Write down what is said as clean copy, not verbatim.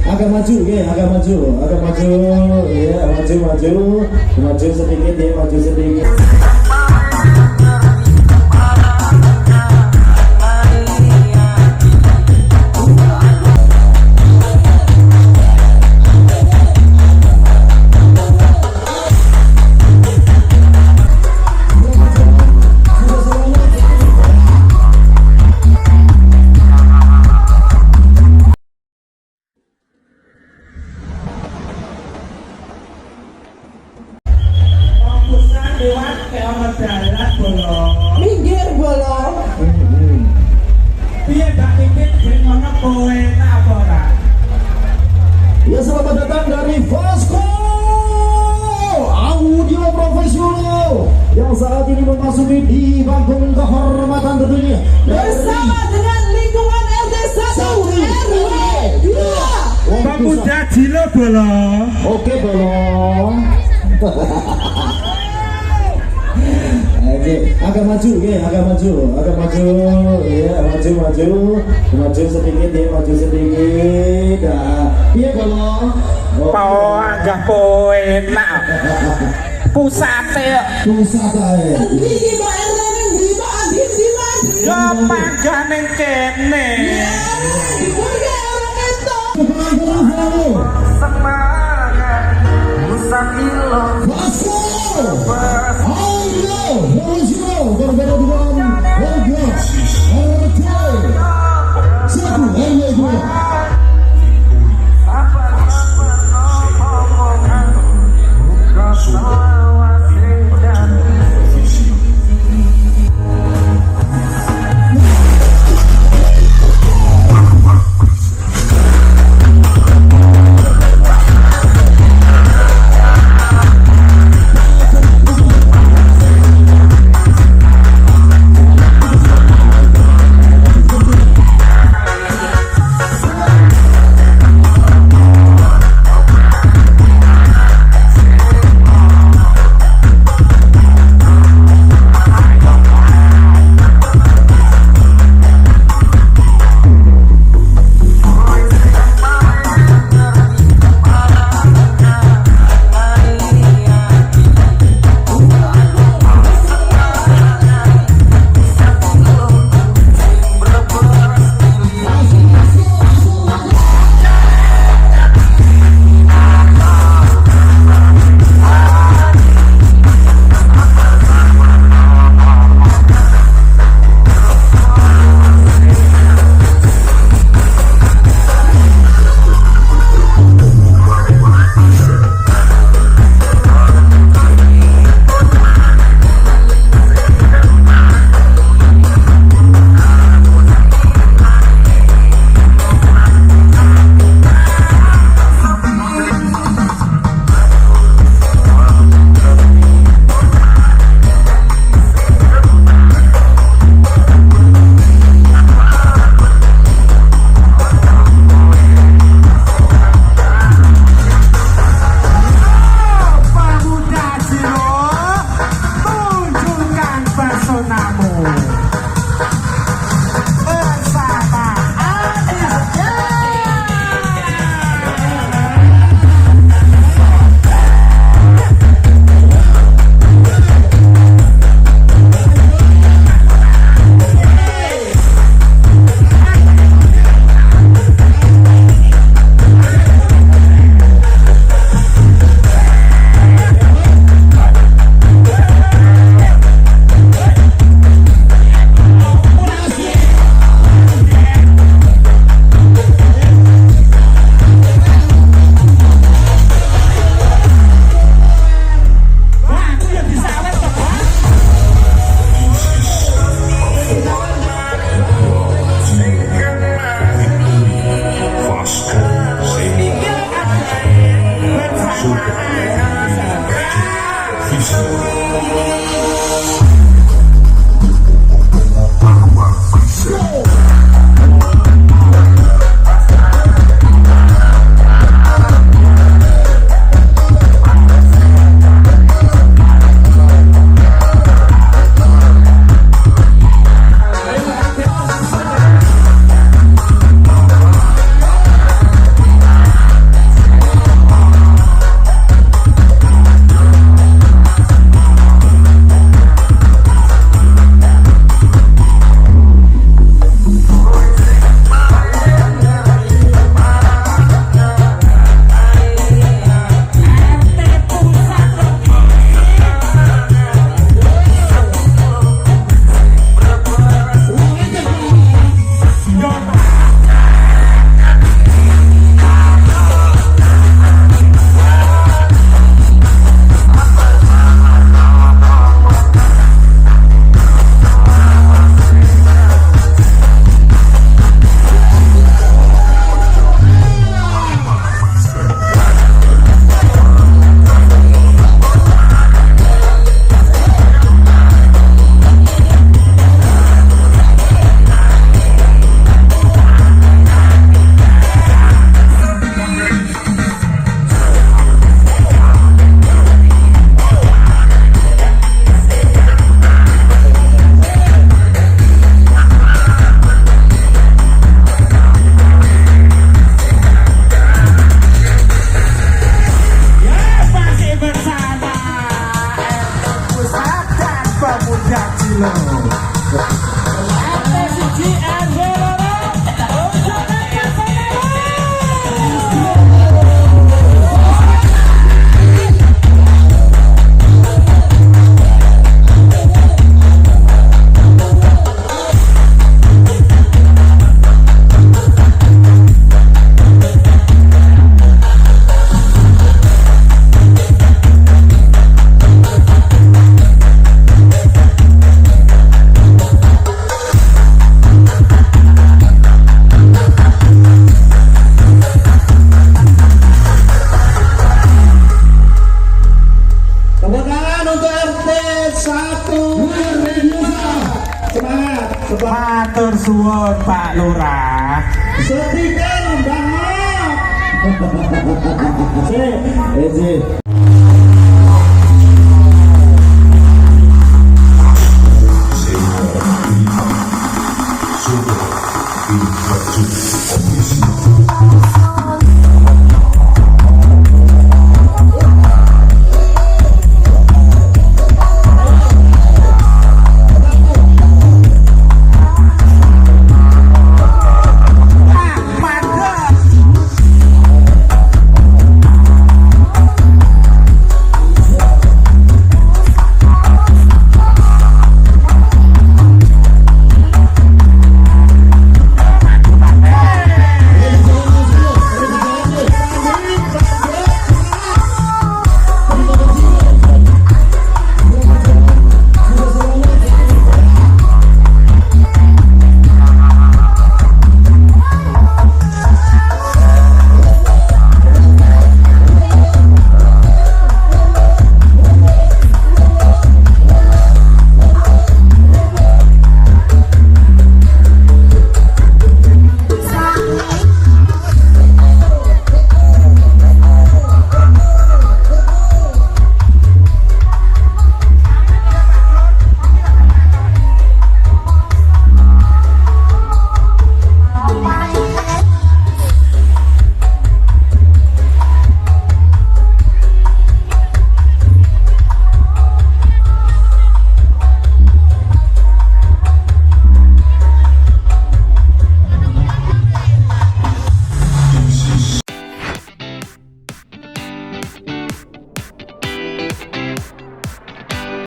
agak maju ya, agak maju, ya, maju sedikit ya, maju sedikit. Minggir bolong. Dia tak ingin dengan kowe tak apa. Ya, selamat datang dari Vasco Audio Profesional yang saat ini memasuki di panggung kehormatan tentunya Bersama dengan lingkungan RT 1 RW 2. Pemuda Jilo bolong. Oke bolong. Oke, agak maju ya, agak maju ya, maju sedikit ya, maju sedikit. Nah, iya bolong. Pau agak enak. Pusate. Pusat ae. Iki Pak RT ning ndi Pak Adin di mana? Yo panggane kene. Warga orang itu. Semangat Nusa Ilo. Vasco Audio Profesional berbeda dengan warga RT 1 RW 2. Nuwun Pak Lurah. Stiker banget. Si,